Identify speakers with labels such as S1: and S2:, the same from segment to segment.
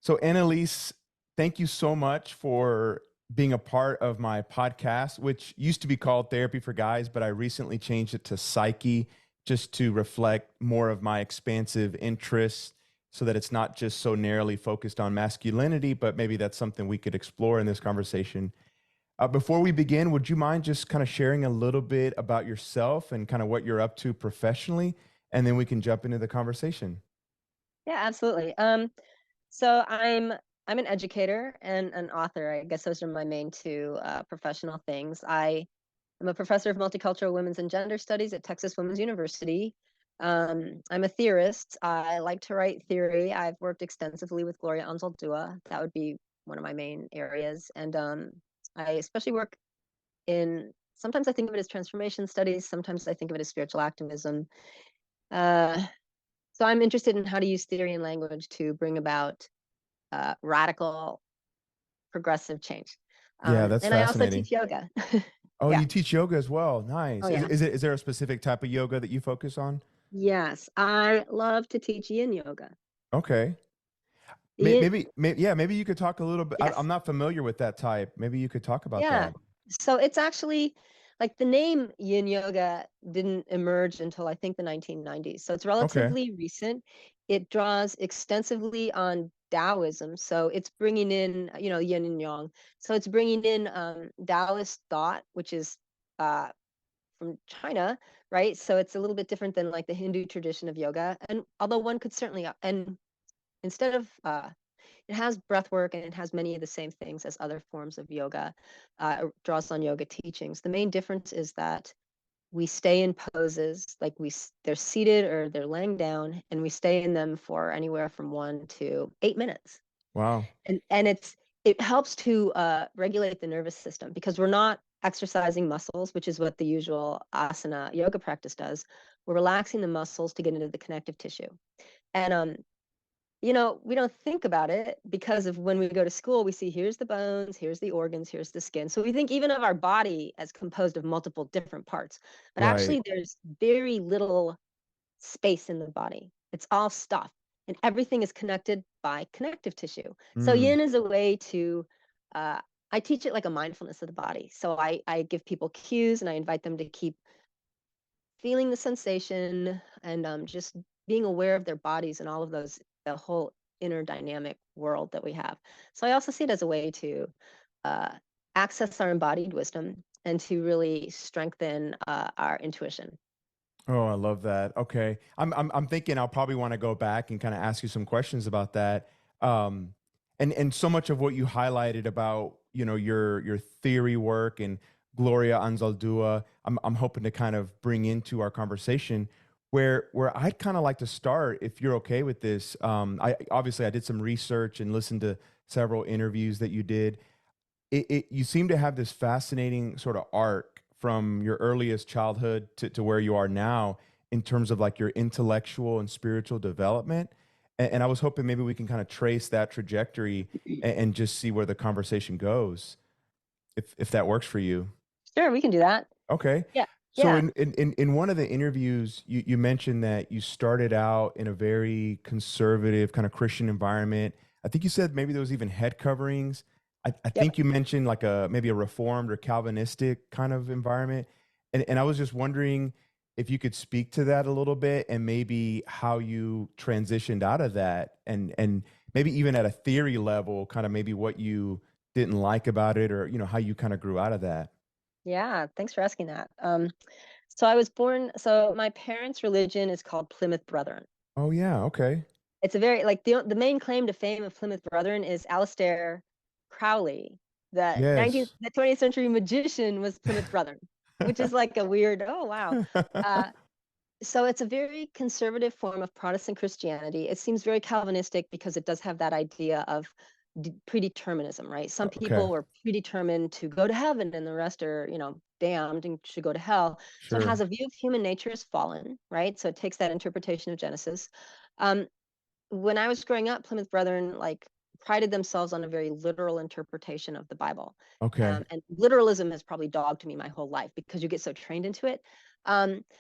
S1: So, Annelise, thank you so much for being a part of my podcast, which used to be called Therapy for Guys, but I recently changed it to Psyche just to reflect more of my expansive interests so that it's not just so narrowly focused on masculinity, but maybe that's something we could explore in this conversation. Before we begin, would you mind just kind of sharing a little bit about yourself and kind of what you're up to professionally? And then we can jump into the conversation.
S2: Yeah, absolutely. So I'm an educator and an author. I guess those are my main two professional things. I am a professor of multicultural women's and gender studies at Texas Women's University. I'm a theorist. I like to write theory. I've worked extensively with Gloria Anzaldúa. That would be one of my main areas. And I especially work in, sometimes I think of it as transformation studies, sometimes I think of it as spiritual activism. Uh, so I'm interested in how to use theory and language to bring about radical progressive change.
S1: Yeah, that's
S2: And I also
S1: fascinating.
S2: teach yoga.
S1: Oh,
S2: Yeah.
S1: you teach yoga as well.
S2: Oh,
S1: Nice.
S2: yeah.
S1: Is there a specific type of yoga that you focus on?
S2: Yes. I love to teach yin yoga.
S1: Okay.
S2: Yin,
S1: Yeah, maybe you could talk a little bit. I'm
S2: yes.
S1: not familiar with that type. Maybe you could talk about
S2: Yeah.
S1: that.
S2: So it's actually like the name yin yoga didn't emerge until I think the 1990s. So it's
S1: Okay.
S2: relatively recent. It draws extensively on Taoism. So it's bringing in, yin and yang. So it's bringing in Taoist thought, which is uh, from China, right? So it's a little bit different than like the Hindu tradition of yoga. And although one could certainly, and instead of, it has breath work and it has many of the same things as other forms of yoga. It draws on yoga teachings. The main difference is that we stay in poses, like they're seated or they're laying down, and we stay in them for anywhere from 1 to 8 minutes.
S1: Wow.
S2: And it helps to regulate the nervous system because we're not exercising muscles, which is what the usual asana yoga practice does. We're relaxing the muscles to get into the connective tissue. And we don't think about it because of when we go to school, we see here's the bones, here's the organs, here's the skin. So we think even of our body as composed of multiple different parts, but
S1: Right.
S2: actually there's very little space in the body. It's all stuff, and everything is connected by connective tissue. So
S1: Mm.
S2: yin is a way to, uh, I teach it like a mindfulness of the body. So I give people cues and I invite them to keep feeling the sensation and just being aware of their bodies and all of those, the whole inner dynamic world that we have. So I also see it as a way to uh, access our embodied wisdom and to really strengthen our intuition.
S1: Oh, I love that. Okay. I'm thinking I'll probably want to go back and kind of ask you some questions about that. And so much of what you highlighted about, your theory work and Gloria Anzaldúa, I'm hoping to kind of bring into our conversation where I'd kind of like to start, if you're okay with this. I did some research and listened to several interviews that you did. You seem to have this fascinating sort of arc from your earliest childhood to where you are now in terms of like your intellectual and spiritual development. And I was hoping maybe we can kind of trace that trajectory and just see where the conversation goes, if that works for you.
S2: Sure, we can do that.
S1: Okay.
S2: Yeah.
S1: So
S2: Yeah.
S1: in one of the interviews, you mentioned that you started out in a very conservative kind of Christian environment. I think you said maybe there was even head coverings. I
S2: Yep.
S1: think you mentioned like maybe a reformed or Calvinistic kind of environment. And I was just wondering if you could speak to that a little bit and maybe how you transitioned out of that and maybe even at a theory level, kind of maybe what you didn't like about it or how you kind of grew out of that.
S2: Yeah. Thanks for asking that. So I was born. So my parents' religion is called Plymouth Brethren.
S1: Oh yeah, okay.
S2: It's a very like the main claim to fame of Plymouth Brethren is Aleister Crowley.
S1: Yes.
S2: The 20th century magician was Plymouth Brethren, which is like a weird. Oh wow. Uh, so it's a very conservative form of Protestant Christianity. It seems very Calvinistic because it does have that idea of predeterminism, right? Some
S1: Okay,
S2: people were predetermined to go to heaven and the rest are, damned and should go to hell. So it has
S1: sure.
S2: a view of human nature as fallen, right? So it takes that interpretation of Genesis. Um, when I was growing up, Plymouth Brethren like prided themselves on a very literal interpretation of the Bible.
S1: Okay.
S2: And literalism has probably dogged me my whole life because you get so trained into it.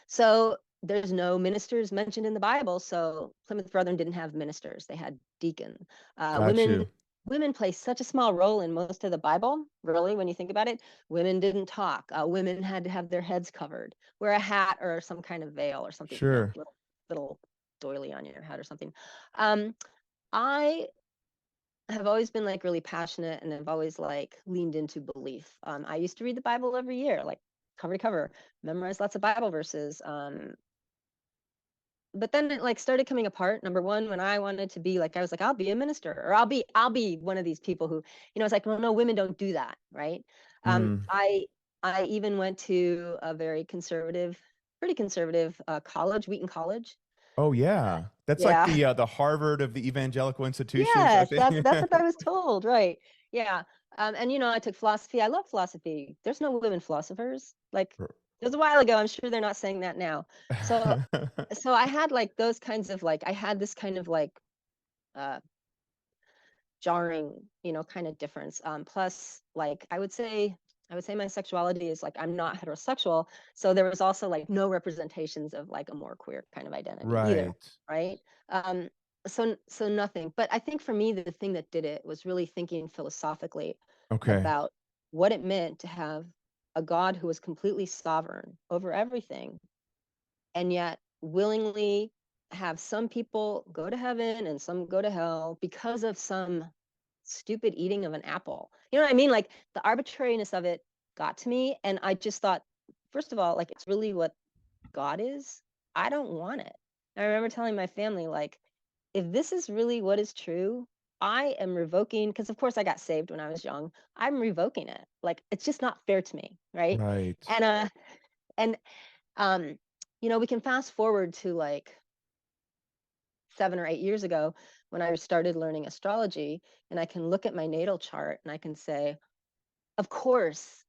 S2: So there's no ministers mentioned in the Bible, so Plymouth Brethren didn't have ministers; they had deacon.
S1: Got
S2: Women
S1: you.
S2: women play such a small role in most of the Bible. Really, when you think about it, women didn't talk. Women had to have their heads covered, wear a hat or some kind of veil or something,
S1: Sure.
S2: little doily on your head or something. Um, I have always been like really passionate, and I've always like leaned into belief. I used to read the Bible every year, like cover to cover, memorize lots of Bible verses. But then it like started coming apart. Number one, when I wanted to be like, I was like, I'll be a minister, or I'll be one of these people who, it's like, well, no, women don't do that, right?
S1: Mm.
S2: I even went to a very conservative, pretty conservative college, Wheaton College.
S1: Oh yeah. That's like
S2: Yeah.
S1: the Harvard of the evangelical institutions, I
S2: Yes,
S1: think.
S2: that's what I was told, right? Yeah. And I took philosophy. I love philosophy. There's no women philosophers. Like, it was a while ago. I'm sure they're not saying that now. So I had like those kinds of like, I had this kind of like uh jarring, kind of difference. Plus, like, I would say my sexuality is like, I'm not heterosexual, so there was also like no representations of like a more queer kind of identity either,
S1: Right.
S2: right? Um, so nothing. But I think for me, the thing that did it was really thinking philosophically
S1: Okay.
S2: about what it meant to have a God who was completely sovereign over everything, and yet willingly have some people go to heaven and some go to hell because of some stupid eating of an apple. You know what I mean? Like, the arbitrariness of it got to me. And I just thought, first of all, like, it's really what God is. I don't want it. And I remember telling my family, like, if this is really what is true, I am revoking, because of course I got saved when I was young. I'm revoking it. Like, it's just not fair to me. Right.
S1: Right.
S2: And um, we can fast forward to like 7 or 8 years ago when I started learning astrology, and I can look at my natal chart and I can say, of course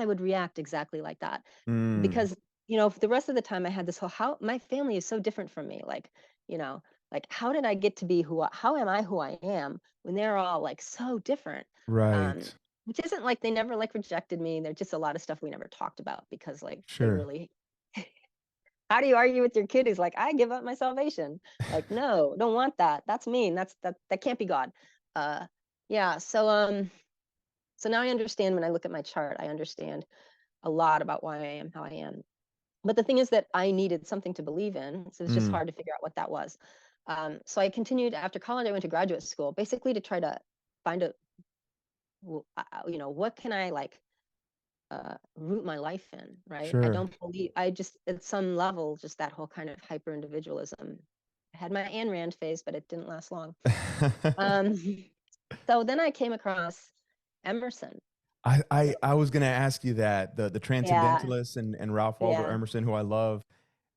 S2: I would react exactly like that.
S1: Mm.
S2: Because, the rest of the time I had this whole, how my family is so different from me. Like, you know, like, how did I get to be how am I who I am when they're all like so different? Um,
S1: Right.
S2: which isn't like they never like rejected me. There's just a lot of stuff we never talked about because like they
S1: Sure.
S2: really, how do you argue with your kid who's like, I give up my salvation? Like, no, don't want that. That's mean. That can't be God. Uh, yeah. So now I understand. When I look at my chart, I understand a lot about why I am how I am. But the thing is that I needed something to believe in, so it's just
S1: Mm.
S2: hard to figure out what that was. So I continued after college. I went to graduate school, basically to try to find what can I like root my life in, right? I
S1: Sure.
S2: don't believe, I just, at some level, just that whole kind of hyper individualism. I had my Ayn Rand phase, but it didn't last long. Um, so then I came across Emerson.
S1: I was gonna ask you that the
S2: Yeah,
S1: transcendentalists and Ralph Waldo
S2: yeah,
S1: Emerson, who I love,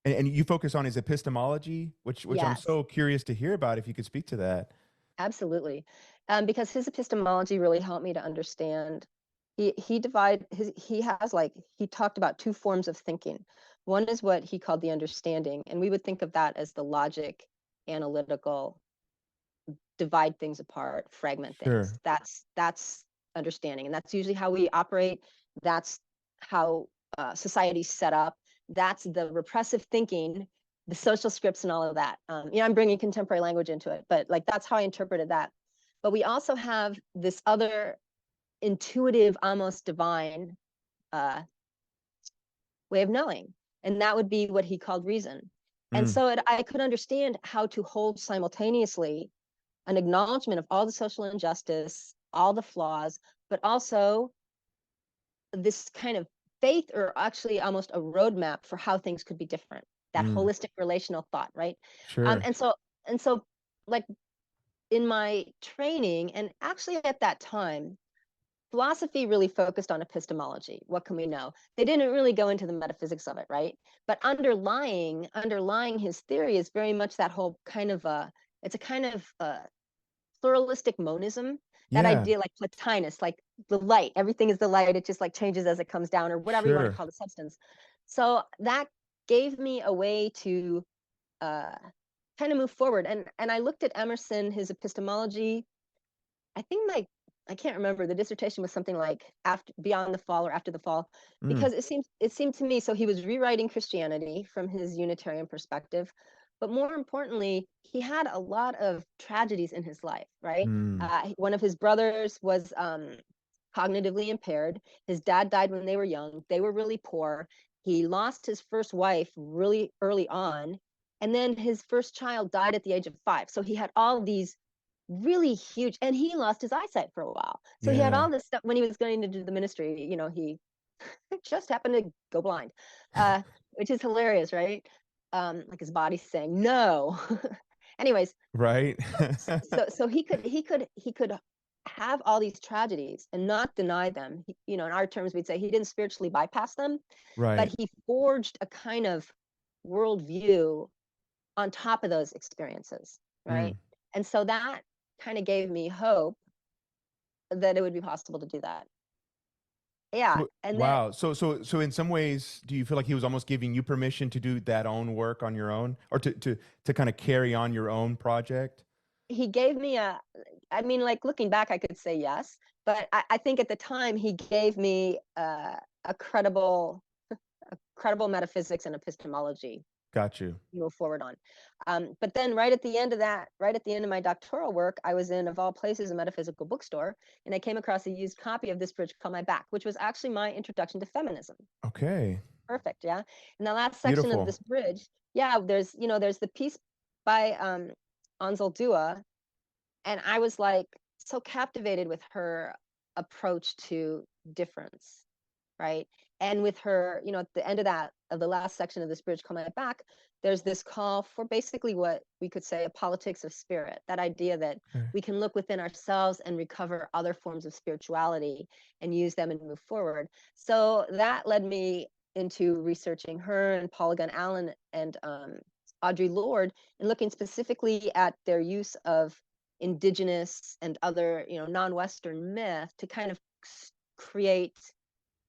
S1: and you focus on his epistemology, which I'm
S2: yes,
S1: so curious to hear about. If you could speak to that.
S2: absolutely. Because his epistemology really helped me to understand. He talked about two forms of thinking. One is what he called the understanding, and we would think of that as the logic, analytical, divide things apart, fragment things.
S1: Sure.
S2: That's understanding, and that's usually how we operate. That's how society's set up. That's the repressive thinking, the social scripts, and all of that. I'm bringing contemporary language into it, but like that's how I interpreted that. But we also have this other intuitive, almost divine uh, way of knowing, and that would be what he called reason. And
S1: Mm.
S2: so I could understand how to hold simultaneously an acknowledgement of all the social injustice, all the flaws, but also this kind of faith, or actually almost a roadmap for how things could be different. That
S1: Mm.
S2: holistic relational thought, right? Um,
S1: Sure.
S2: and so and so, like, in my training, and actually at that time, philosophy really focused on epistemology. What can we know? They didn't really go into the metaphysics of it, right? But underlying his theory is very much that whole kind of it's a kind of pluralistic monism, that
S1: Yeah.
S2: idea, like Plotinus, like the light, everything is the light, it just like changes as it comes down, or whatever you want to
S1: Sure.
S2: call the substance. So that gave me a way to uh, kind of move forward. And I looked at Emerson, his epistemology, I think my I can't remember, the dissertation was something like after beyond the fall or after the fall,
S1: Mm,
S2: because it seemed to me, so he was rewriting Christianity from his Unitarian perspective, but more importantly, he had a lot of tragedies in his life, right?
S1: mm,
S2: One of his brothers was cognitively impaired. His dad died when they were young. They were really poor. He lost his first wife really early on, and then his first child died at the age of 5. So he had all these really huge, and he lost his eyesight for a while. So he had
S1: yeah.
S2: all this stuff when he was going to do the ministry, he just happened to go blind, which is hilarious, right? Like his body saying no. Anyways,
S1: Right.
S2: so he could have all these tragedies and not deny them. In our terms, we'd say he didn't spiritually bypass them, but
S1: Right.
S2: he forged a kind of worldview on top of those experiences, right?
S1: Mm.
S2: And so that kind of gave me hope that it would be possible to do that. Yeah,
S1: So,
S2: and then
S1: wow. So in some ways, do you feel like he was almost giving you permission to do that own work on your own, or to kind of carry on your own project?
S2: he gave me I mean, like looking back, I could say yes, but I think at the time he gave me a credible metaphysics and epistemology
S1: Got you.
S2: to move forward on. But then right at the end of that, right at the end of my doctoral work, I was in, of all places, a metaphysical bookstore, and I came across a used copy of This Bridge Called My Back, which was actually my introduction to feminism.
S1: Okay.
S2: Perfect, yeah. In the last section of
S1: Beautiful.
S2: this bridge, yeah, there's the piece by Anzaldúa, and I was like so captivated with her approach to difference, right? And with her, at the end of the last section of This Bridge Called My Back, there's this call for basically what we could say a politics of spirit. That idea that
S1: Okay.
S2: we can look within ourselves and recover other forms of spirituality and use them and move forward. So that led me into researching her and Paula Gunn Allen and Audre Lorde, and looking specifically at their use of indigenous and other, non-Western myth to kind of create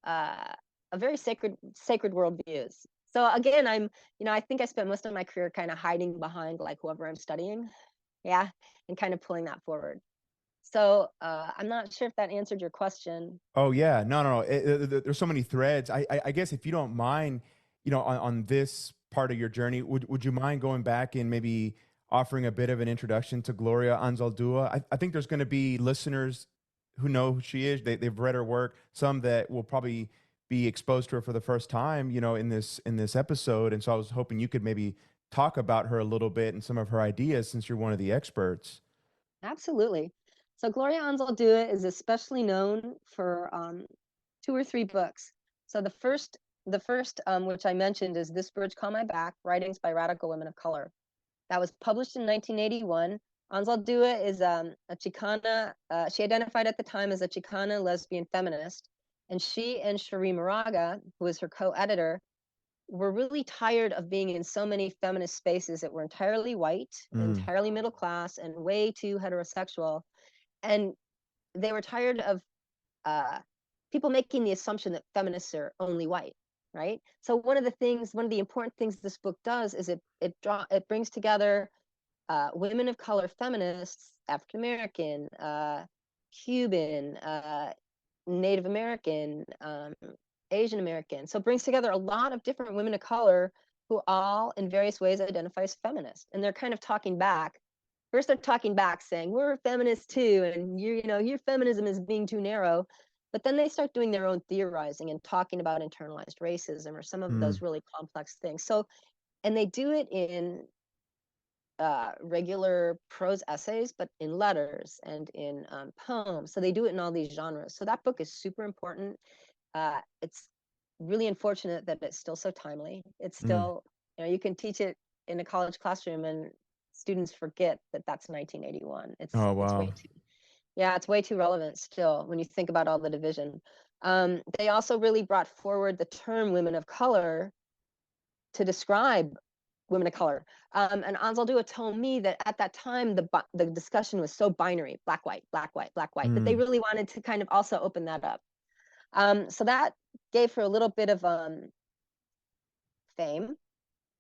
S2: uh, a very sacred worldviews. So again, I think I spent most of my career kind of hiding behind like whoever I'm studying, yeah, and kind of pulling that forward. So I'm not sure if that answered your question.
S1: Oh yeah, no, no, no. There's so many threads. I guess if you don't mind, on this part of your journey, would you mind going back and maybe offering a bit of an introduction to Gloria Anzaldúa? I think there's going to be listeners who know who she is. They've read her work. Some that will probably be exposed to her for the first time, in this episode. And so I was hoping you could maybe talk about her a little bit and some of her ideas, since you're one of the experts.
S2: Absolutely. So Gloria Anzaldúa is especially known for 2 or 3 books. So the first which I mentioned is This Bridge Called My Back: Writings by Radical Women of Color. That was published in 1981. Anzaldúa is a Chicana. She identified at the time as a Chicana lesbian feminist, and she and Cherie Moraga, who was her co-editor, were really tired of being in so many feminist spaces that were entirely white,
S1: Mm,
S2: entirely middle class, and way too heterosexual. And they were tired of uh, people making the assumption that feminists are only white, right? So one of the important things this book does is it brings together women of color feminists, African American, Cuban, Native American, Asian American. So it brings together a lot of different women of color who all, in various ways, identify as feminist, and they're kind of talking back. First, they're talking back, saying we're feminists too, and your feminism is being too narrow. But then they start doing their own theorizing and talking about internalized racism or some of
S1: mm,
S2: those really complex things. So, and they do it in regular prose essays, but in letters and in poems. So they do it in all these genres. So that book is super important. It's really unfortunate that it's still so timely. It's
S1: mm.
S2: still, you can teach it in a college classroom and students forget that that's 1981.
S1: Oh
S2: It's
S1: wow.
S2: way too, yeah, it's way too relevant still when you think about all the division. They also really brought forward the term women of color to describe women of color. And Anzaldúa told me that at that time, the discussion was so binary, black, white, black, white, black, white, that they
S1: Mm,
S2: really wanted to kind of also open that up. So that gave her a little bit of fame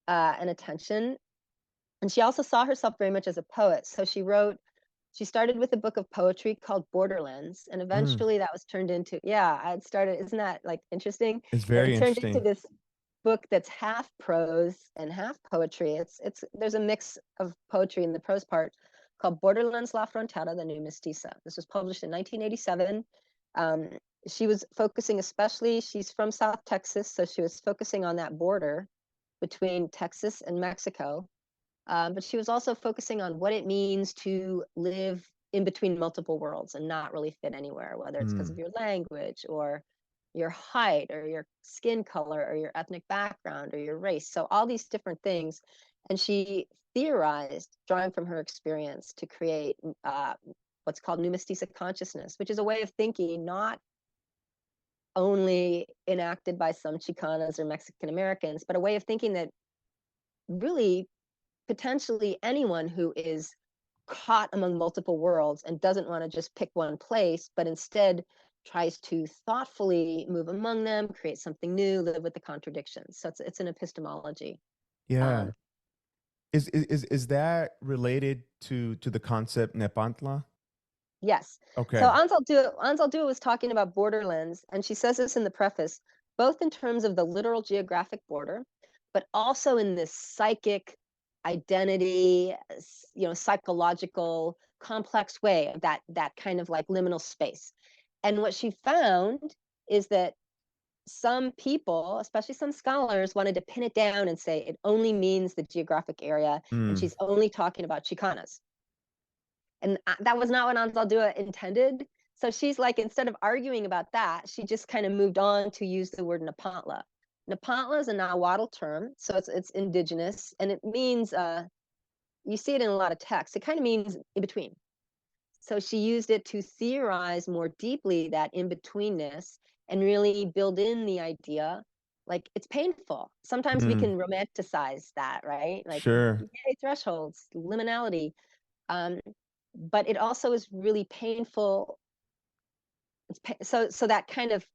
S2: and attention. And she also saw herself very much as a poet. So she wrote She started with a book of poetry called Borderlands, and
S1: Mm,
S2: eventually that was turned into, yeah, I had started, isn't that like interesting?
S1: it's
S2: And
S1: very
S2: it turned into
S1: interesting.
S2: this book that's half prose and half poetry. There's a mix of poetry in the prose part called Borderlands La Frontera, the New Mestiza. This was published in 1987. Um, she was focusing especially, she's from South Texas, so she was focusing on that border between Texas and Mexico. But she was also focusing on what it means to live in between multiple worlds and not really fit anywhere, whether it's because
S1: Mm,
S2: of your language or your height or your skin color or your ethnic background or your race. So all these different things. And she theorized, drawing from her experience, to create what's called New Mestiza consciousness, which is a way of thinking not only enacted by some Chicanas or Mexican Americans, but a way of thinking that really potentially anyone who is caught among multiple worlds and doesn't want to just pick one place, but instead tries to thoughtfully move among them, create something new, live with the contradictions. So it's an epistemology.
S1: yeah.
S2: Um,
S1: Is that related to the concept Nepantla?
S2: yes. So
S1: Okay.
S2: Anzaldúa was talking about borderlands, and she says this in the preface, both in terms of the literal geographic border, but also in this psychic identity, psychological, complex way of that kind of like liminal space. And what she found is that some people, especially some scholars, wanted to pin it down and say it only means the geographic area, and
S1: Mm,
S2: she's only talking about Chicanas. And that was not what Anzaldúa intended. So she's like, instead of arguing about that, she just kind of moved on to use the word Nepantla. Nepantla is a Nahuatl term, so it's indigenous, and it means, you see it in a lot of texts, it kind of means in between. So she used it to theorize more deeply that in betweenness and really build in the idea, like it's painful. Sometimes we
S1: mm,
S2: can romanticize that, right? Like,
S1: sure.
S2: yay, thresholds, liminality. Um, but it also is really painful. So that kind of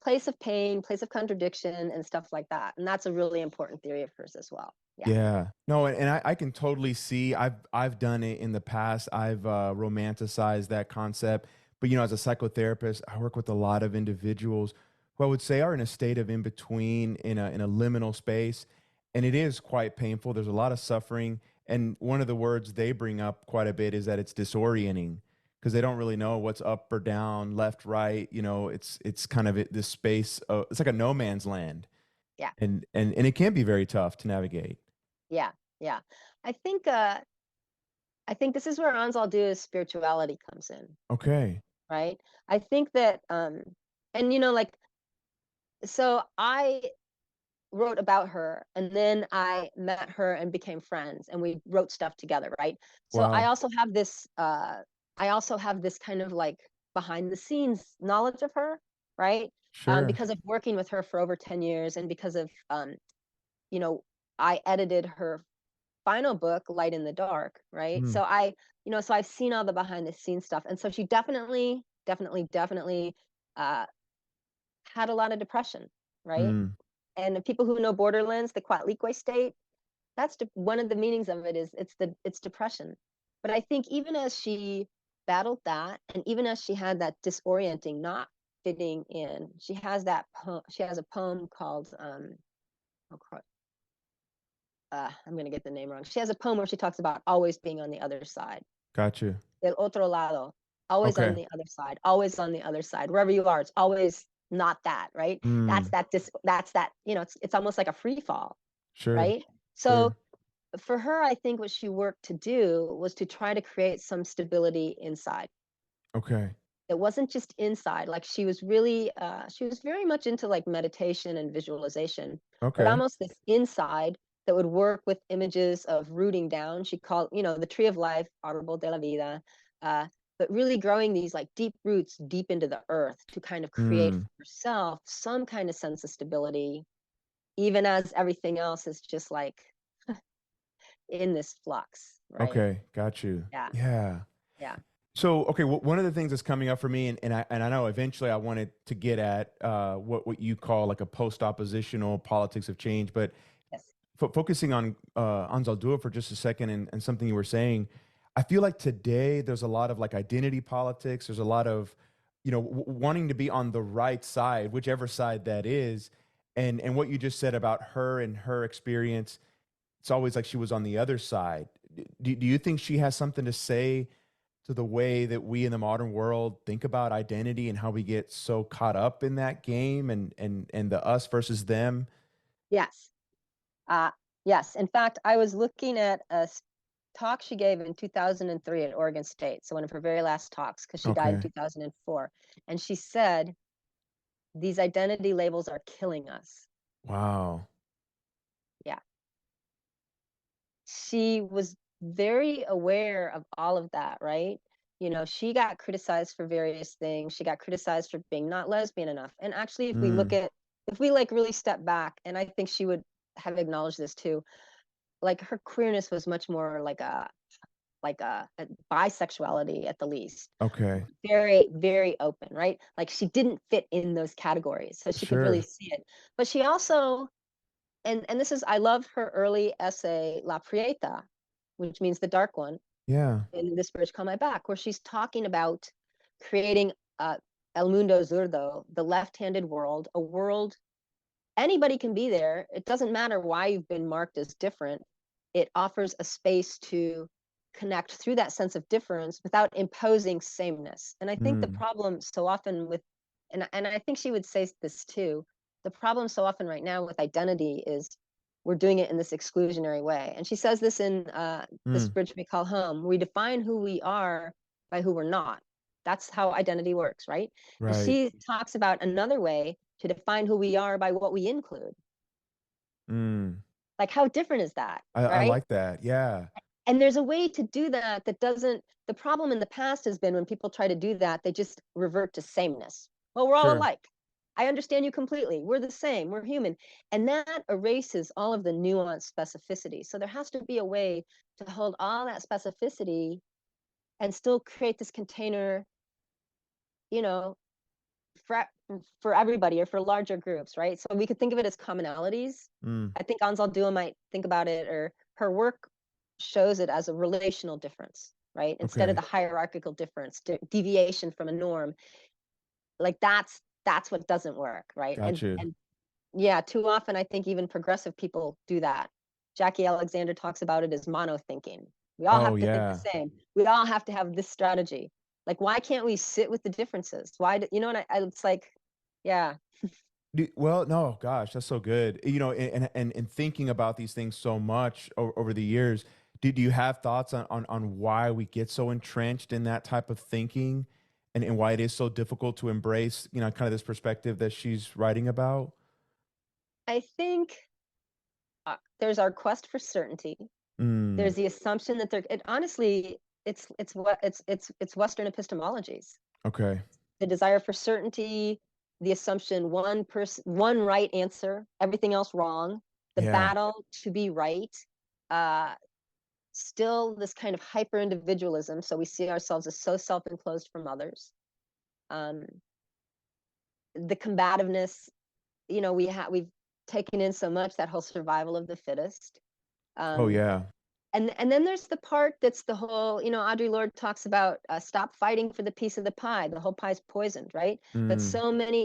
S2: place of pain, place of contradiction, and stuff like that. And that's a really important theory of hers as well. Yeah.
S1: Yeah. No, and I can totally see. I've done it in the past. I've romanticized that concept. But as a psychotherapist, I work with a lot of individuals who I would say are in a state of in between, in a liminal space, and it is quite painful. There's a lot of suffering, and one of the words they bring up quite a bit is that it's disorienting because they don't really know what's up or down, left, right. It's kind of this space. It's like a no man's land,
S2: Yeah.
S1: and it can be very tough to navigate.
S2: Yeah. Yeah. I think uh I think this is where Anzaldúa's spirituality comes in,
S1: Okay.
S2: right? I think that and like, so I wrote about her and then I met her and became friends and we wrote stuff together, right? So
S1: Wow.
S2: I also have this kind of like behind the scenes knowledge of her, right?
S1: Sure.
S2: Because of working with her for over 10 years and because of you know, I edited her final book, Light in the Dark, right?
S1: Mm,
S2: So I've seen all the behind the scenes stuff. And so she definitely uh had a lot of depression, right?
S1: mm,
S2: And the people who know Borderlands, the Coatlicue state, one of the meanings of it is it's depression. But I think even as she battled that, and even as she had that disorienting, not fitting in, she has a poem called oh, I'm gonna get the name wrong. She has a poem where she talks about always being on the other side,
S1: got you.
S2: del otro lado, always on
S1: Okay.
S2: the other side, always on the other side, wherever you are, it's always not that, right?
S1: Mm,
S2: That's that, it's almost like a free fall,
S1: sure.
S2: right? So
S1: Sure.
S2: for her, I think what she worked to do was to try to create some stability inside.
S1: Okay.
S2: It wasn't just inside. Like she was very much into like meditation and visualization, but
S1: Okay.
S2: almost this inside that would work with images of rooting down. She called, the tree of life, árbol de la vida, uh, but really growing these like deep roots deep into the earth to kind of create
S1: Mm,
S2: for herself some kind of sense of stability, even as everything else is just like in this flux, right?
S1: okay. Got you.
S2: Yeah,
S1: Yeah.
S2: yeah.
S1: So, okay, one of the things that's coming up for me, and I know eventually I wanted to get at what you call like a post-oppositional politics of change, but
S2: Yes.
S1: focusing on Anzaldúa for just a second and something you were saying, I feel like today there's a lot of like identity politics. There's a lot of, wanting to be on the right side, whichever side that is. And what you just said about her and her experience, it's always like she was on the other side. Do you think she has something to say to the way that we in the modern world think about identity and how we get so caught up in that game and the us versus them?
S2: Yes. Uh, yes. In fact, I was looking at a talk she gave in 2003 at Oregon State. So one of her very last talks, because she died in
S1: Okay.
S2: 2004. And she said, these identity labels are killing us.
S1: Wow.
S2: Yeah. She was very aware of all of that, right? She got criticized for various things. She got criticized for being not lesbian enough. And actually,
S1: Mm,
S2: if we like really step back, and I think she would have acknowledged this too, like her queerness was much more like a bisexuality at the least.
S1: okay.
S2: Very, very open, right? Like she didn't fit in those categories. So she could really
S1: Sure.
S2: see it. But she also, and this is, I love her early essay, La Prieta, which means the dark one,
S1: Yeah.
S2: in This Bridge Called My Back, where she's talking about creating El Mundo Zurdo, the left-handed world, a world anybody can be there. It doesn't matter why you've been marked as different. It offers a space to connect through that sense of difference without imposing sameness. And I think the
S1: Mm,
S2: problem so often with, and I think she would say this too, the problem so often right now with identity is we're doing it in this exclusionary way. And she says this in This
S1: mm,
S2: Bridge We Call Home. We define who we are by who we're not. That's how identity works, right? And
S1: right.
S2: she talks about another way to define who we are by what we include.
S1: Mm.
S2: Like, how different is that,
S1: I
S2: right?
S1: like that. Yeah.
S2: And there's a way to do that that doesn't, the problem in the past has been when people try to do that, they just revert to sameness. Well, we're all
S1: Sure.
S2: alike. I understand you completely. We're the same. We're human. And that erases all of the nuanced specificity. So there has to be a way to hold all that specificity and still create this container, you know, for for everybody or for larger groups, right? So we could think of it as commonalities.
S1: Mm,
S2: I think Anzaldúa might think about it, or her work shows it as a relational difference, right? Instead of
S1: okay.
S2: the hierarchical difference, deviation from a norm. Like that's what doesn't work, right?
S1: Got
S2: And
S1: you.
S2: and yeah, too often I think even progressive people do that. Jackie Alexander talks about it as mono thinking. We all
S1: Oh
S2: have to think the
S1: yeah.
S2: same. We all have to have this strategy. Like, why can't we sit with the differences? Why do, you know? And it's like, yeah,
S1: Well, no, gosh, that's so good. And thinking about these things so much over the years, do you have thoughts on why we get so entrenched in that type of thinking and why it is so difficult to embrace, kind of this perspective that she's writing about?
S2: I think there's our quest for certainty.
S1: Mm,
S2: There's the assumption that there. It honestly, it's what it's Western epistemologies.
S1: okay.
S2: The desire for certainty, the assumption one right answer, everything else wrong. The
S1: Yeah.
S2: battle to be right. Uh, Still this kind of hyper individualism. So we see ourselves as so self enclosed from others. Um, the combativeness. We've taken in so much, that whole survival of the fittest.
S1: Oh
S2: Um,
S1: yeah.
S2: and then there's the part that's the whole, Audre Lorde talks about stop fighting for the piece of the pie. The whole pie's poisoned, right? But
S1: Mm,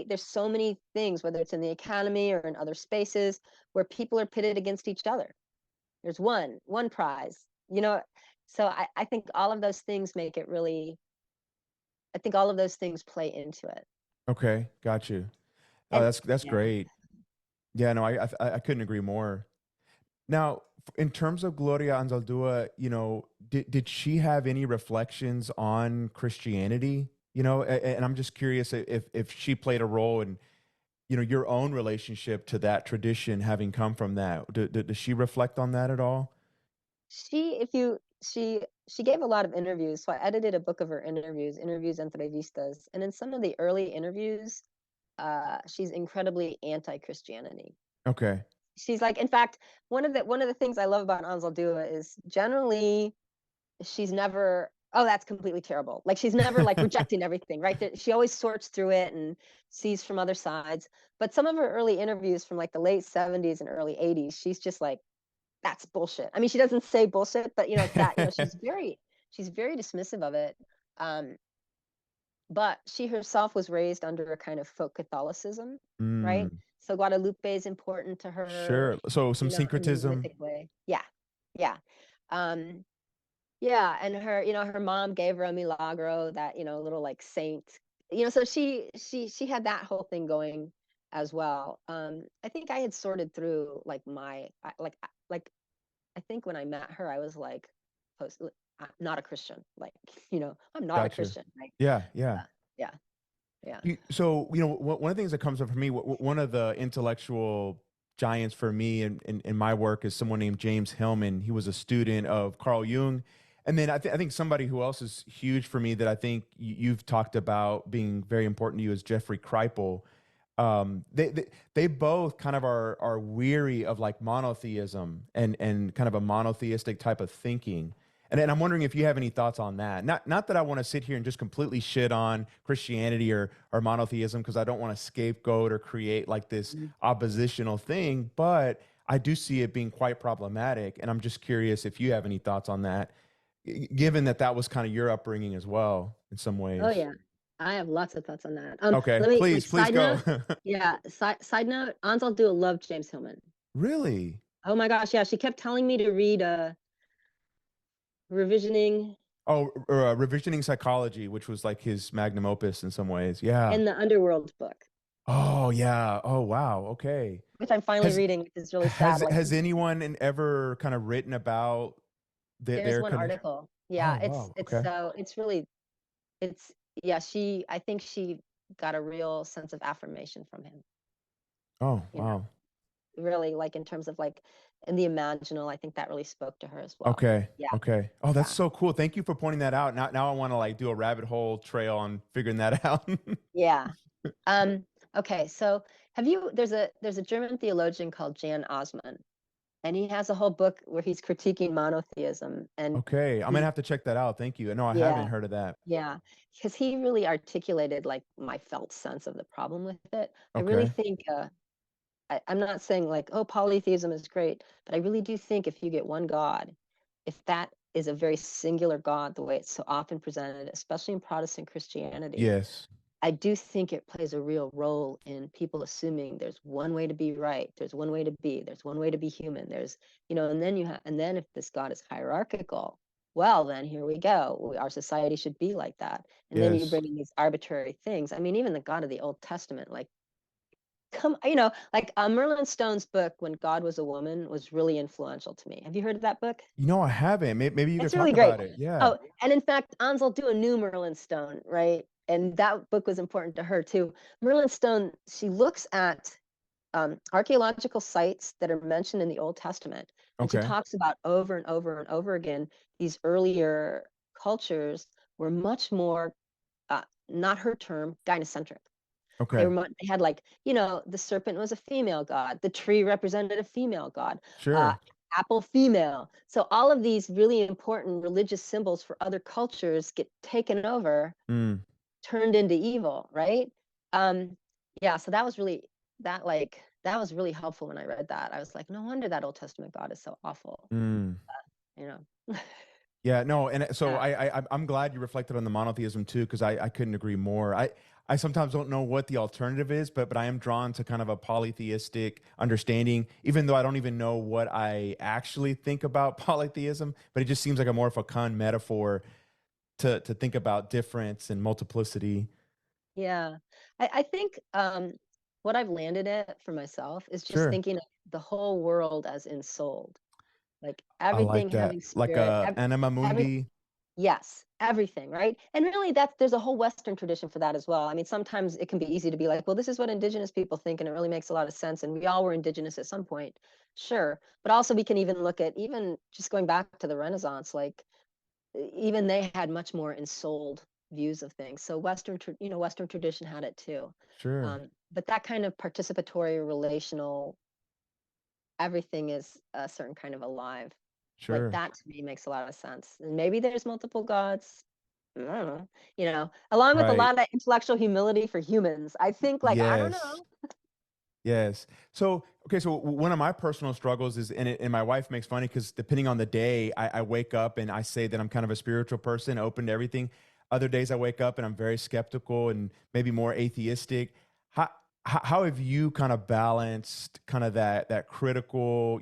S2: there's so many things, whether it's in the academy or in other spaces, where people are pitted against each other. There's one prize, so I think all of those things make it really, I think all of those things play into it.
S1: okay. Got you. Oh,
S2: And
S1: that's
S2: yeah.
S1: great. Yeah, no, I couldn't agree more. Now, in terms of Gloria Anzaldúa, did she have any reflections on Christianity? And I'm just curious if she played a role in, your own relationship to that tradition, having come from that. Does she reflect on that at all?
S2: She if you she gave a lot of interviews. So I edited a book of her interviews, interviews entrevistas, and in some of the early interviews, she's incredibly anti-Christianity.
S1: Okay.
S2: She's like, in fact, one of the things I love about Anzaldúa is generally she's never, oh, that's completely terrible. Like she's never like rejecting everything, right? She always sorts through it and sees from other sides. But some of her early interviews from like the late 70s and early 80s, she's just like, that's bullshit. I mean, she doesn't say bullshit, but it's that, she's very dismissive of it. But she herself was raised under a kind of folk Catholicism, right?
S1: Mm,
S2: So Guadalupe is important to her,
S1: sure. So some
S2: you know, in a
S1: syncretism.
S2: mythic way. Yeah, yeah. Um, yeah, and her, you know, her mom gave her a milagro, that, you know, little like saint, you know, so she had that whole thing going as well. I think I had sorted through like like I think when I met her, I was like, I'm not a Christian, like, you know, I'm not a
S1: Gotcha.
S2: Christian, right?
S1: Yeah, yeah.
S2: Yeah, yeah,
S1: So, one of the things that comes up for me, one of the intellectual giants for me in my work is someone named James Hillman. He was a student of Carl Jung. And then I think somebody who else is huge for me that I think you've talked about being very important to you is Jeffrey Kripal. They both kind of are weary of like monotheism and kind of a monotheistic type of thinking. And I'm wondering if you have any thoughts on that. Not that I want to sit here and just completely shit on Christianity or monotheism, because I don't want to scapegoat or create like this
S2: Mhm.
S1: oppositional thing, but I do see it being quite problematic. And I'm just curious if you have any thoughts on that, given that that was kind of your upbringing as well in some
S2: Oh
S1: ways.
S2: yeah, I have lots of thoughts on that.
S1: Okay,
S2: Let me, like,
S1: please
S2: side
S1: go.
S2: note. Yeah, side note. Anzaldúa loved James Hillman.
S1: Really?
S2: Oh my gosh, yeah, she kept telling me to read Revisioning
S1: Oh, revisioning psychology, which was like his magnum opus in some ways. Yeah.
S2: and the Underworld book,
S1: Oh, yeah. Oh, wow. Okay.
S2: which I'm finally
S1: Has
S2: reading, which is really sad.
S1: has
S2: Like,
S1: has anyone ever kind of written about
S2: there's
S1: their
S2: one
S1: connection?
S2: article.
S1: Oh,
S2: Yeah,
S1: wow.
S2: it's
S1: Okay.
S2: so it's really it's yeah, I think she got a real sense of affirmation from him,
S1: Oh,
S2: you know,
S1: wow.
S2: really, like, in terms of like in the imaginal, I think that really spoke to her as well.
S1: Okay.
S2: Yeah,
S1: Okay. Oh, that's
S2: yeah,
S1: so cool. Thank you for pointing that out. Now I want to like do a rabbit hole trail on figuring that out.
S2: yeah. Um, okay, so there's a German theologian called Jan Osman, and he has a whole book where he's critiquing monotheism, and
S1: Okay. I'm gonna
S2: he
S1: have to check that out. Thank you. No, I haven't
S2: yeah,
S1: heard of that.
S2: yeah, because he really articulated like my felt sense of the problem with it. I really
S1: Okay.
S2: think I'm not saying like, oh, polytheism is great, but I really do think if you get one God, if that is a very singular God, the way it's so often presented, especially in Protestant Christianity,
S1: Yes.
S2: I do think it plays a real role in people assuming there's one way to be right, there's one way to be, there's one way to be human, there's, you know, and then and then if this God is hierarchical, well, then here we go. Our society should be like that. And then you
S1: Yes.
S2: bring in these arbitrary things. I mean, even the God of the Old Testament, like, come, you know, like Merlin Stone's book, When God Was a Woman, was really influential to me. Have you heard of that book?
S1: I haven't. Maybe you could
S2: It's really
S1: talk
S2: great.
S1: about it. Yeah.
S2: Oh, and in fact, Anzaldúa knew Merlin Stone, right? And that book was important to her too. Merlin Stone, she looks at archaeological sites that are mentioned in the Old Testament, and she
S1: Okay.
S2: talks about over and over and over again these earlier cultures were much more, not her term, gynocentric.
S1: Okay.
S2: They had, like, you know, the serpent was a female god, the tree represented a female god, uh,
S1: Sure.
S2: apple female. So all of these really important religious symbols for other cultures get taken over,
S1: Mm,
S2: turned into evil, right? Um, yeah, so that was really helpful when I read that. I was like, no wonder that Old Testament God is so awful,
S1: mm.
S2: you know.
S1: Yeah, no, and so
S2: Yeah.
S1: I'm glad you reflected on the monotheism too, because I couldn't agree more. I sometimes don't know what the alternative is, but I am drawn to kind of a polytheistic understanding, even though I don't even know what I actually think about polytheism. But it just seems like a more of a fun metaphor to think about difference and multiplicity.
S2: Yeah. I think what I've landed at for myself is just
S1: Sure,
S2: thinking of the whole world as ensouled. Like
S1: I like
S2: everything
S1: that.
S2: having
S1: Like
S2: spirit,
S1: a anima
S2: every
S1: mundi.
S2: yes, everything, right? And really there's a whole Western tradition for that as well. I mean, sometimes it can be easy to be like, well, this is what indigenous people think, and it really makes a lot of sense. And we all were indigenous at some point. Sure. But also we can even look at even just going back to the Renaissance, like even they had much more ensouled views of things. So Western tradition had it too.
S1: Sure,
S2: But that kind of participatory, relational, everything is a certain kind of alive. Like
S1: sure.
S2: that to me makes a lot of sense. And maybe there's multiple gods. I don't know. Along with a
S1: Right.
S2: lot of intellectual humility for humans. I think, like, I don't
S1: Yes.
S2: know.
S1: Yes. So, okay. So one of my personal struggles is, and my wife makes funny because depending on the day, I wake up and I say that I'm kind of a spiritual person, open to everything. Other days I wake up and I'm very skeptical and maybe more atheistic. How, how have you kind of balanced kind of that critical,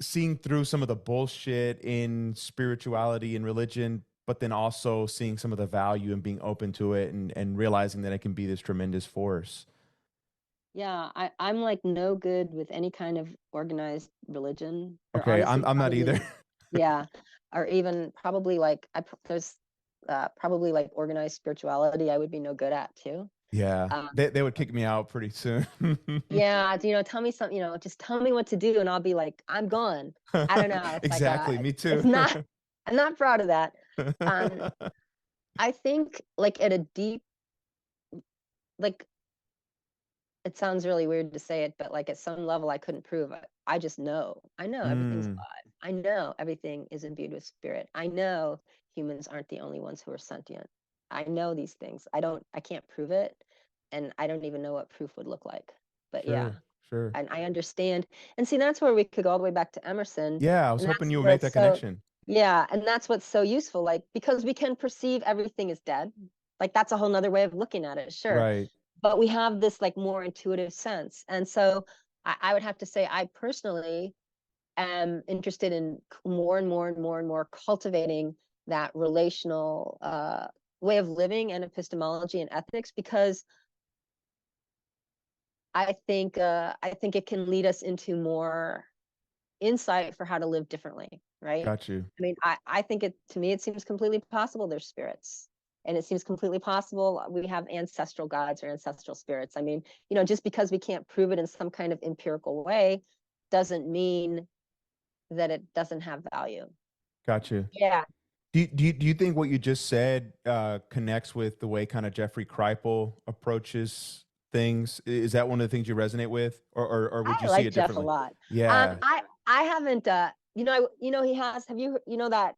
S1: seeing through some of the bullshit in spirituality and religion, but then also seeing some of the value and being open to it and realizing that it can be this tremendous force?
S2: Yeah, I'm like no good with any kind of organized religion, or
S1: Okay,
S2: honestly,
S1: I'm not either.
S2: probably, yeah, or even probably like there's probably like organized spirituality I would be no good at too.
S1: Yeah,
S2: Um,
S1: they would kick me out pretty soon.
S2: yeah, tell me something, just tell me what to do, and I'll be like, I'm gone. I don't know. It's like
S1: Exactly, me
S2: it's
S1: too.
S2: not. I'm not proud of that. Um, I think like at a deep, like, it sounds really weird to say it, but like at some level, I couldn't prove it. I just know. I know everything's
S1: Mm,
S2: alive. I know everything is imbued with spirit. I know humans aren't the only ones who are sentient. I know these things. I can't prove it. And I don't even know what proof would look like. But yeah,
S1: sure, sure.
S2: and I understand. And see, that's where we could go all the way back to Emerson.
S1: Yeah, I was
S2: And
S1: hoping
S2: that's
S1: you would
S2: where
S1: make
S2: it's
S1: that
S2: so,
S1: connection.
S2: yeah. And that's what's so useful. Like, because we can perceive everything as dead. Like, that's a whole nother way of looking at it. Sure,
S1: Right.
S2: but we have this like more intuitive sense. And so I would have to say I personally am interested in more and more and more and more cultivating that relational way of living and epistemology and ethics, because I think it can lead us into more insight for how to live differently, right?
S1: Got you.
S2: I mean, I think it, to me, it seems completely possible there's spirits. And it seems completely possible we have ancestral gods or ancestral spirits. I mean, just because we can't prove it in some kind of empirical way doesn't mean that it doesn't have value.
S1: Got you.
S2: Yeah.
S1: Do you think what you just said connects with the way kind of Jeffrey Kripal approaches things? Is that one of the things you resonate with, or would
S2: I
S1: you see
S2: like
S1: it
S2: Jeff a
S1: differently?
S2: lot.
S1: Yeah.
S2: I haven't he has, have you, that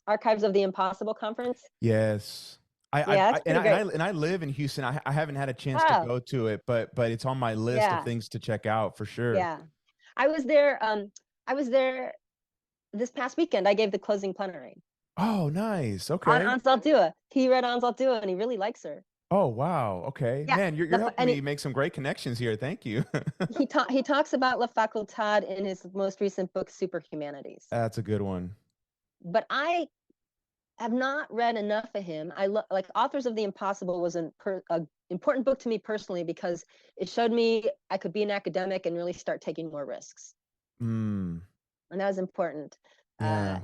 S2: Archives of the Impossible conference?
S1: Yes.
S2: Yeah, that's pretty great.
S1: And I live in Houston. I haven't had a chance to
S2: Oh,
S1: go to it, but it's on my list of
S2: yeah.
S1: things to check out for sure.
S2: Yeah. I was there, I was there this past weekend. I gave the closing plenary
S1: Oh, nice.
S2: on
S1: Okay.
S2: Anzaldúa. He read Anzaldúa and he really likes her.
S1: Oh, wow. Okay.
S2: Yeah.
S1: Man, you're helping
S2: And
S1: me make some great connections here. Thank you.
S2: he talks about La Facultad in his most recent book, Superhumanities.
S1: That's a good one.
S2: But I have not read enough of him. Like Authors of the Impossible was a important book to me personally, because it showed me I could be an academic and really start taking more risks.
S1: Mm,
S2: And that was important. Uh,
S1: yeah.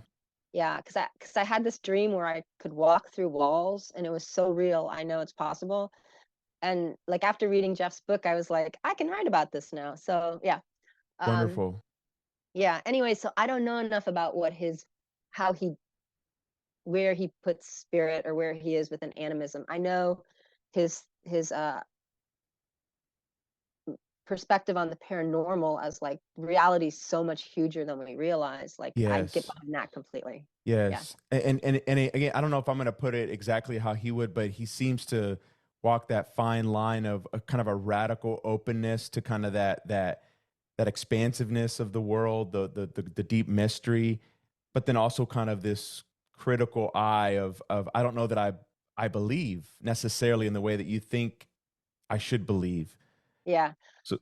S2: yeah, because I had this dream where I could walk through walls, and it was so real. I know it's possible. And like after reading Jeff's book, I was like, I can write about this now. So yeah. Um,
S1: Wonderful.
S2: yeah. Anyway, so I don't know enough about how he where he puts spirit, or where he is within animism. I know his perspective on the paranormal as like reality is so much huger than we realize. Like I get
S1: Yes.
S2: behind that completely. Yeah.
S1: Yes. Again, I don't know if I'm going to put it exactly how he would, but he seems to walk that fine line of a kind of a radical openness to kind of that expansiveness of the world, the deep mystery, but then also kind of this critical eye of I don't know that I believe necessarily in the way that you think I should believe.
S2: Yeah.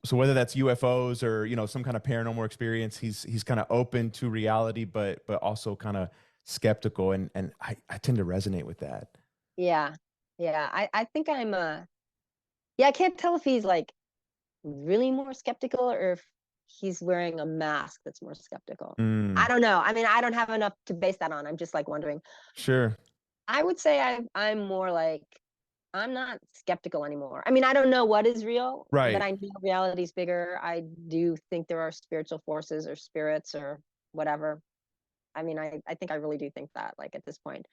S1: So whether that's UFOs or some kind of paranormal experience, he's kind of open to reality, but also kind of skeptical, and I tend to resonate with that.
S2: Yeah. Yeah. I think yeah, I can't tell if he's like really more skeptical, or if he's wearing a mask that's more skeptical. I
S1: Mm,
S2: don't know. I mean, I don't have enough to base that on. I'm just like wondering.
S1: sure.
S2: I would say I'm more like, I'm not skeptical anymore. I mean, I don't know what is real, but
S1: Right.
S2: I know reality's bigger. I do think there are spiritual forces or spirits or whatever. I mean, I think I really do think that, like, at this point.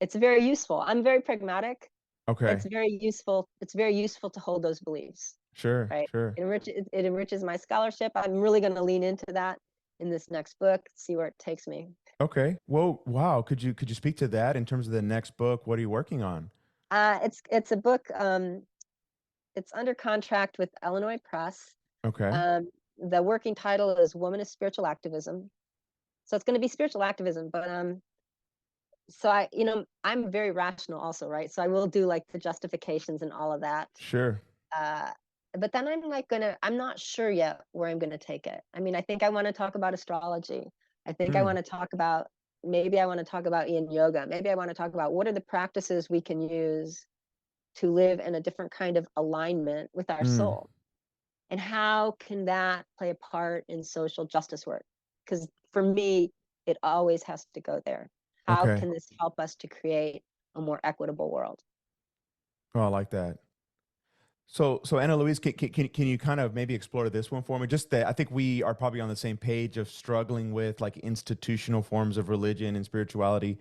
S2: It's very useful. I'm very pragmatic.
S1: Okay.
S2: It's very useful to hold those beliefs,
S1: Sure.
S2: right?
S1: Sure.
S2: It enriches my scholarship. I'm really going to lean into that in this next book, see where it takes me.
S1: Okay. Well, wow. Could you speak to that in terms of the next book? What are you working on?
S2: It's a book. It's under contract with Illinois Press.
S1: Okay.
S2: The working title is Woman is Spiritual Activism. So it's going to be spiritual activism, but so I'm very rational also, right? So I will do like the justifications and all of that.
S1: Sure.
S2: Uh, but then I'm not sure yet where I'm gonna take it. I mean, I think I want to talk about astrology. I think I
S1: Mm,
S2: want to talk about maybe I want to talk about yin yoga. Maybe I want to talk about what are the practices we can use to live in a different kind of alignment with our
S1: mm,
S2: soul. And how can that play a part in social justice work? Because for me, it always has to go there. How
S1: okay.
S2: can this help us to create a more equitable world?
S1: Oh, I like that. So AnaLouise, can you kind of maybe explore this one for me? Just that I think we are probably on the same page of struggling with like institutional forms of religion and spirituality,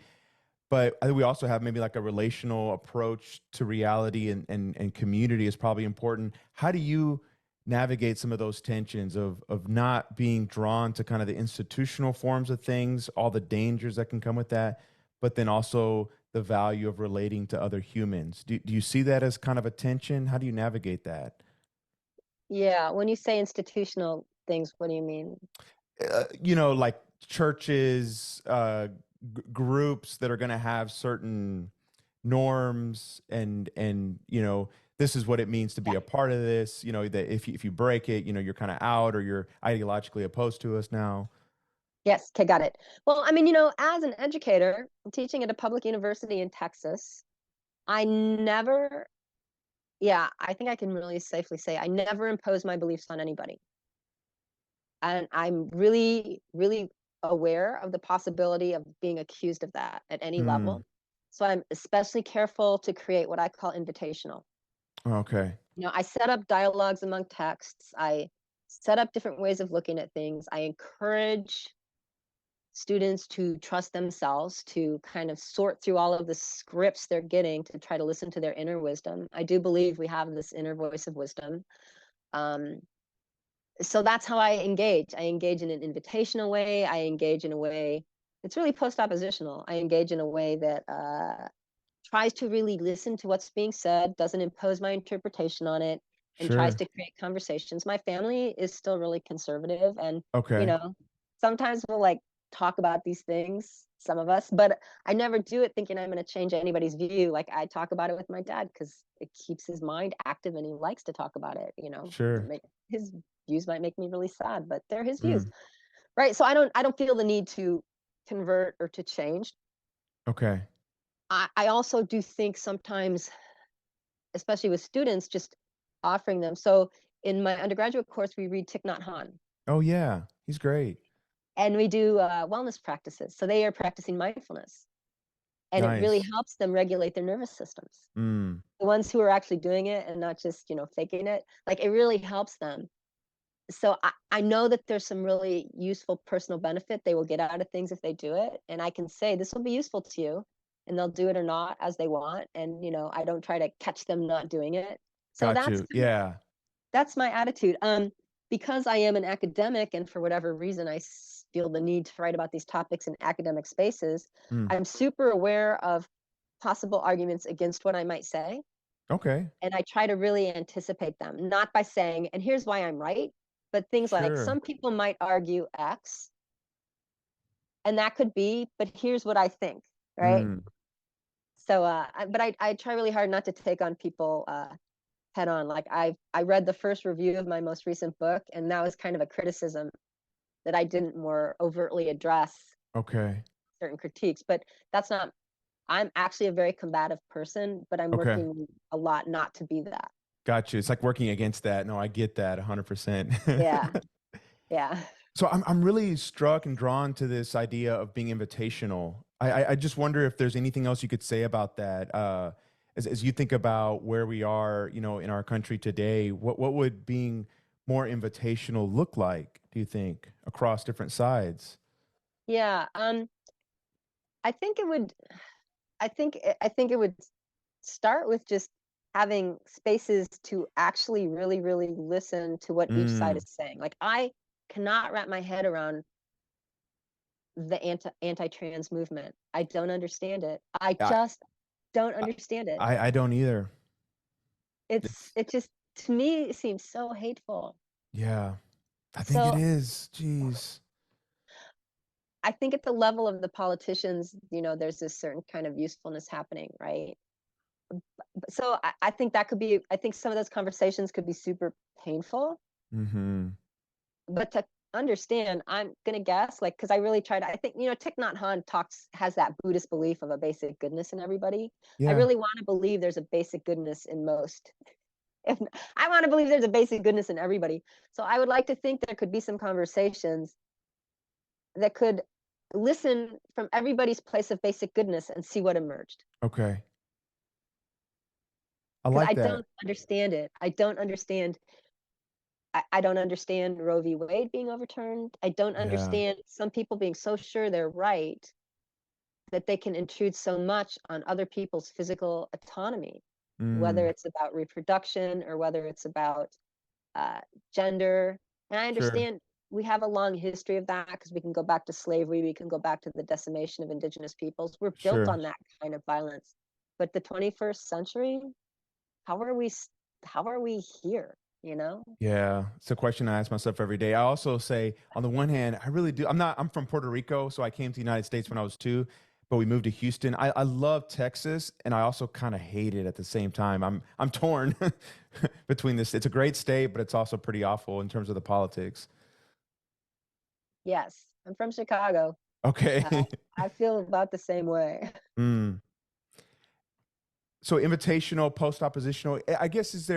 S1: but I think we also have maybe like a relational approach to reality and community is probably important. How do you navigate some of those tensions of not being drawn to kind of the institutional forms of things, all the dangers that can come with that, but then also the value of relating to other humans? Do you see that as kind of a tension? How do you navigate that?
S2: Yeah, when you say institutional things, what do you mean?
S1: Like churches, groups that are going to have certain norms and this is what it means to be
S2: Yeah.
S1: a part of this. That if you break it, you're kind of out or you're ideologically opposed to us now.
S2: Yes, okay, got it. Well, I mean, as an educator teaching at a public university in Texas, I never, yeah, I think I can really safely say I never impose my beliefs on anybody. And I'm really, really aware of the possibility of being accused of that at any
S1: Mm,
S2: level. So I'm especially careful to create what I call invitational.
S1: okay.
S2: I set up dialogues among texts. I set up different ways of looking at things. I encourage students to trust themselves, to kind of sort through all of the scripts they're getting to try to listen to their inner wisdom. I do believe we have this inner voice of wisdom. Um, so that's how I engage. I engage in an invitational way. I engage in a way it's really post-oppositional. I engage in a way that tries to really listen to what's being said, doesn't impose my interpretation on it, and tries
S1: Sure.
S2: to create conversations. My family is still really conservative, and you
S1: Okay.
S2: know, sometimes we'll like talk about these things, some of us, but I never do it thinking I'm going to change anybody's view. Like I talk about it with my dad because it keeps his mind active and he likes to talk about it.
S1: Sure.
S2: His views might make me really sad, but they're his views,
S1: Mm,
S2: right? So I don't feel the need to convert or to change.
S1: okay.
S2: I also do think sometimes, especially with students, just offering them. So in my undergraduate course, we read Thich Nhat Hanh
S1: Oh yeah, he's great.
S2: and we do wellness practices. So they are practicing mindfulness and it really
S1: Nice.
S2: helps them regulate their nervous systems.
S1: Mm,
S2: The ones who are actually doing it and not just, faking it, like it really helps them. So I know that there's some really useful personal benefit they will get out of things if they do it. And I can say, this will be useful to you. And they'll do it or not as they want. And, I don't try to catch them not doing it. So
S1: got you. Yeah.
S2: that's my attitude. Because I am an academic and for whatever reason feel the need to write about these topics in academic spaces,
S1: Mm,
S2: I'm super aware of possible arguments against what I might say.
S1: okay.
S2: And I try to really anticipate them, not by saying, and here's why I'm right, but things like
S1: Sure.
S2: some people might argue X, and that could be, but here's what I think, right?
S1: Mm,
S2: So, but I try really hard not to take on people head on. Like I read the first review of my most recent book, and that was kind of a criticism that I didn't more overtly address
S1: okay.
S2: certain critiques. But that's not. I'm actually a very combative person, but I'm
S1: Okay.
S2: working a lot not to be that.
S1: Got you. It's like working against that. No, I get that 100%.
S2: Yeah, yeah.
S1: So I'm really struck and drawn to this idea of being invitational. I just wonder if there's anything else you could say about that. As you think about where we are, in our country today, what would being more invitational look like, do you think, across different sides?
S2: Yeah, I think it would. I think it would start with just having spaces to actually really, really listen to what each side
S1: Mm,
S2: is saying. Like I cannot wrap my head around the anti-trans movement. I don't understand it. I
S1: I,
S2: just don't
S1: I
S2: understand it.
S1: I don't either.
S2: It's
S1: It's
S2: it just to me, it seems so hateful.
S1: Yeah, I think it
S2: So
S1: is. Jeez.
S2: I think at the level of the politicians, there's this certain kind of usefulness happening, right? So I think that could be, I think some of those conversations could be super painful,
S1: Mm-hmm.
S2: but to understand, I'm gonna guess, like, because I really try to, I think, Thich Nhat Hanh has that Buddhist belief of a basic goodness in everybody. I
S1: Yeah.
S2: really want to believe there's a basic goodness in most. If I want to believe there's a basic goodness in everybody. So I would like to think there could be some conversations that could listen from everybody's place of basic goodness and see what emerged.
S1: Okay. I
S2: Because
S1: like
S2: I
S1: that.
S2: don't understand it. I don't understand Roe v. Wade being overturned. I don't
S1: Yeah.
S2: understand some people being so sure they're right that they can intrude so much on other people's physical autonomy, whether
S1: Mm,
S2: it's about reproduction or whether it's about uh, gender. And I
S1: sure.
S2: understand we have a long history of that because we can go back to slavery, we can go back to the decimation of indigenous peoples. We're built
S1: Sure.
S2: on that kind of violence. But the 21st century, how are we how are we here, you know?
S1: Yeah, it's a question I ask myself every day. I also say, on the one hand, I really do. I'm from Puerto Rico, so I came to the United States when I was 2, but we moved to Houston. I love Texas, and I also kind of hate it at the same time. I'm torn between this. It's a great state, but it's also pretty awful in terms of the politics.
S2: Yes, I'm from Chicago. uh,
S1: Okay.
S2: I feel about the same way.
S1: Mm. So invitational, post oppositional. I guess is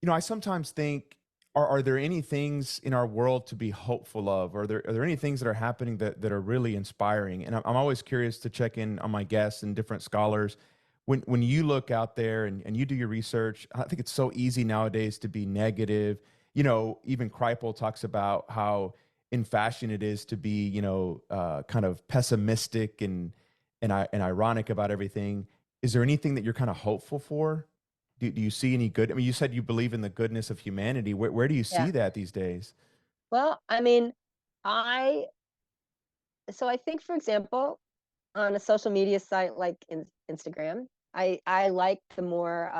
S1: I sometimes think, are there any things in our world to be hopeful of? Are there any things that are happening that are really inspiring? And I'm always curious to check in on my guests and different scholars. When you look out there and you do your research, I think it's so easy nowadays to be negative. Even Kripal talks about how in fashion it is to be, kind of pessimistic and ironic about everything. Is there anything that you're kind of hopeful for? Do you see any good? I mean, you said you believe in the goodness of humanity. Where do you
S2: Yeah.
S1: see that these days?
S2: Well, I mean, I I think, for example, on a social media site like Instagram, I like the more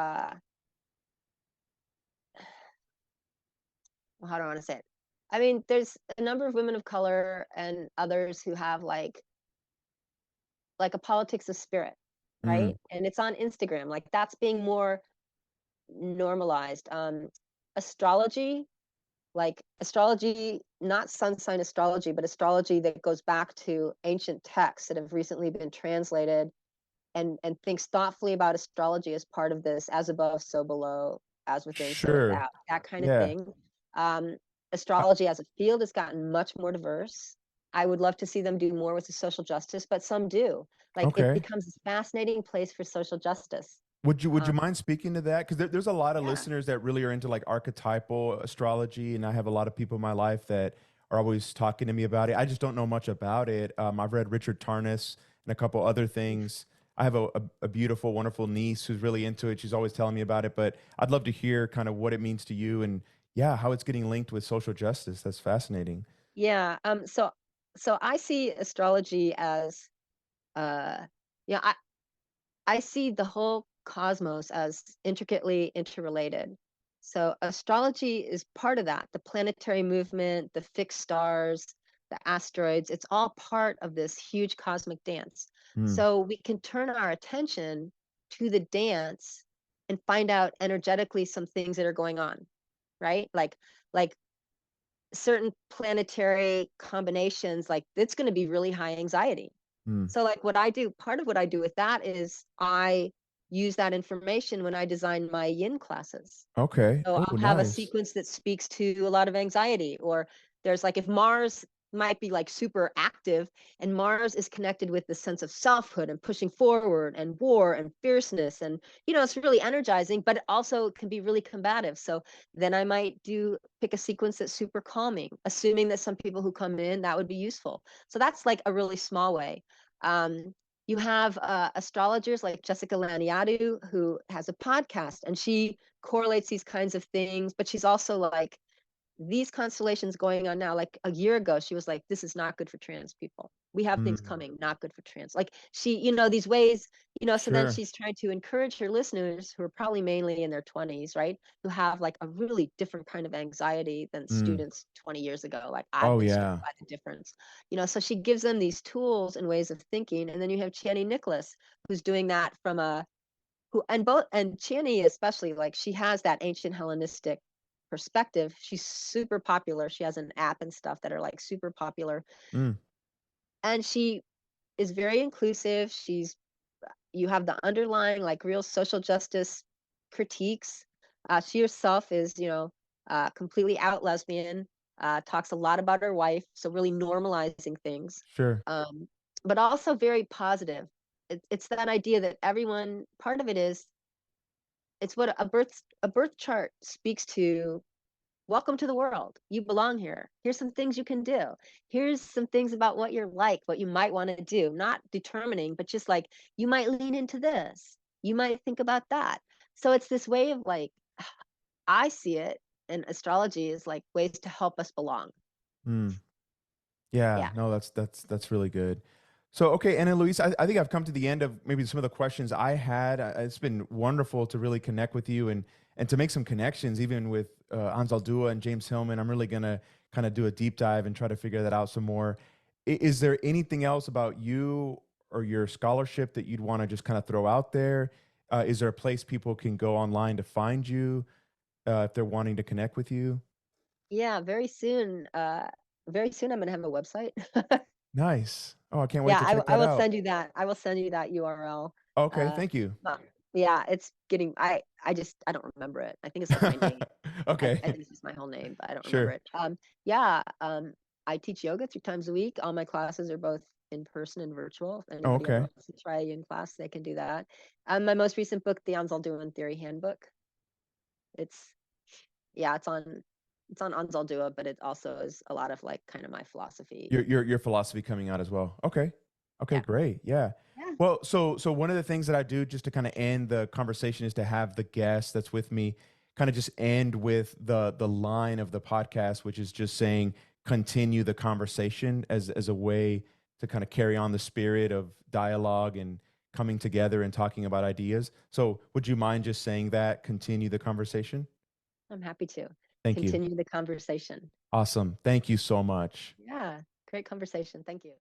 S2: well, how do I want to say it? I mean, there's a number of women of color and others who have like a politics of spirit,
S1: Mm,
S2: right? And it's on Instagram. Like that's being more normalized. Astrology, like astrology, not sun sign astrology, but astrology that goes back to ancient texts that have recently been translated and thinks thoughtfully about astrology as part of this as above, so below, as within, so
S1: sure.
S2: without, that kind of
S1: Yeah.
S2: thing. Um,
S1: Uh,
S2: Astrology as a field has gotten much more diverse. I would love to see them do more with the social justice, but some do. Like it
S1: okay.
S2: becomes a fascinating place for social justice.
S1: Would you
S2: Um,
S1: mind speaking to that? Because there's a lot of
S2: yeah,
S1: listeners that really are into like archetypal astrology, and I have a lot of people in my life that are always talking to me about it. I just don't know much about it. I've read Richard Tarnas and a couple other things. I have a beautiful, wonderful niece who's really into it. She's always telling me about it, but I'd love to hear kind of what it means to you and yeah, how it's getting linked with social justice. That's fascinating.
S2: yeah. So I see astrology as uh, yeah. I see the whole cosmos as intricately interrelated. So astrology is part of that. The planetary movement, the fixed stars, the asteroids, it's all part of this huge cosmic dance.
S1: Mm,
S2: So we can turn our attention to the dance and find out energetically some things that are going on, right? Like certain planetary combinations, like it's going to be really high anxiety.
S1: mm.
S2: So like what I do, part of what I do with that is I use that information when I design my yin classes.
S1: Okay.
S2: So
S1: Oh,
S2: I'll have a
S1: nice.
S2: sequence that speaks to a lot of anxiety, or there's like if Mars might be like super active and Mars is connected with the sense of selfhood and pushing forward and war and fierceness and it's really energizing, but it also can be really combative. So then I might do pick a sequence that's super calming, assuming that some people who come in that would be useful. So that's like a really small way. Um, you have astrologers like Jessica Laniadu, who has a podcast, and she correlates these kinds of things, but she's also like these constellations going on now. Like a year ago, she was like, this is not good for trans people. We have things
S1: Mm,
S2: coming, not good for trans. Like she, these ways, so then
S1: sure.
S2: she's trying to encourage her listeners who are probably mainly in their 20s, right? Who have like a really different kind of anxiety than
S1: Mm.
S2: students 20 years ago. Like I've
S1: Oh
S2: been struck
S1: yeah.
S2: by the difference, so she gives them these tools and ways of thinking. And then you have Channy Nicholas, who's doing that from a and Channy especially, like she has that ancient Hellenistic perspective. She's super popular. She has an app and stuff that are like super popular.
S1: Mm,
S2: And she is very inclusive. You have the underlying like real social justice critiques. She herself is, completely out lesbian, talks a lot about her wife. So really normalizing things.
S1: sure.
S2: Um, but also very positive. It's that idea that everyone, part of it is, it's what a birth chart speaks to. Welcome to the world. You belong here. Here's some things you can do. Here's some things about what you're like, what you might want to do. Not determining, but just like you might lean into this. You might think about that. So it's this way of like, I see it, and astrology is like ways to help us belong.
S1: Mm. Yeah,
S2: Yeah.
S1: no, that's really good. So, okay, Anna Luis, I think I've come to the end of maybe some of the questions I had. It's been wonderful to really connect with you and to make some connections, even with Anzaldúa and James Hillman. I'm really gonna kind of do a deep dive and try to figure that out some more. Is there anything else about you or your scholarship that you'd want to just kind of throw out there? Is there a place people can go online to find you if they're wanting to connect with you?
S2: Yeah. Very soon I'm gonna have a website.
S1: Nice. Oh, I can't wait
S2: Yeah,
S1: to
S2: I,
S1: check
S2: w- I
S1: that
S2: will
S1: out.
S2: send you that. I will send you that URL.
S1: Okay,
S2: Uh,
S1: thank you.
S2: but yeah, it's getting. I don't remember it. I think it's like my name. I
S1: Okay,
S2: think it's just my whole name, but I don't remember
S1: sure.
S2: it. Yeah. I teach yoga 3 times a week. All my classes are both in person and virtual. If
S1: Oh,
S2: anybody ever
S1: okay.
S2: wants to try in class, they can do that. My most recent book, the Anzaldúa Theory Handbook. It's yeah, it's on Anzaldúa, but it also is a lot of like kind of my philosophy.
S1: Your philosophy coming out as well. Okay. Okay,
S2: Yeah.
S1: great. Yeah.
S2: Yeah.
S1: Well, so one of the things that I do just to kind of end the conversation is to have the guest that's with me kind of just end with the line of the podcast, which is just saying continue the conversation as a way to kind of carry on the spirit of dialogue and coming together and talking about ideas. So would you mind just saying that, continue the conversation?
S2: I'm happy to
S1: Thank you.
S2: continue the conversation.
S1: Awesome. Thank you so much.
S2: Yeah, great conversation. Thank you.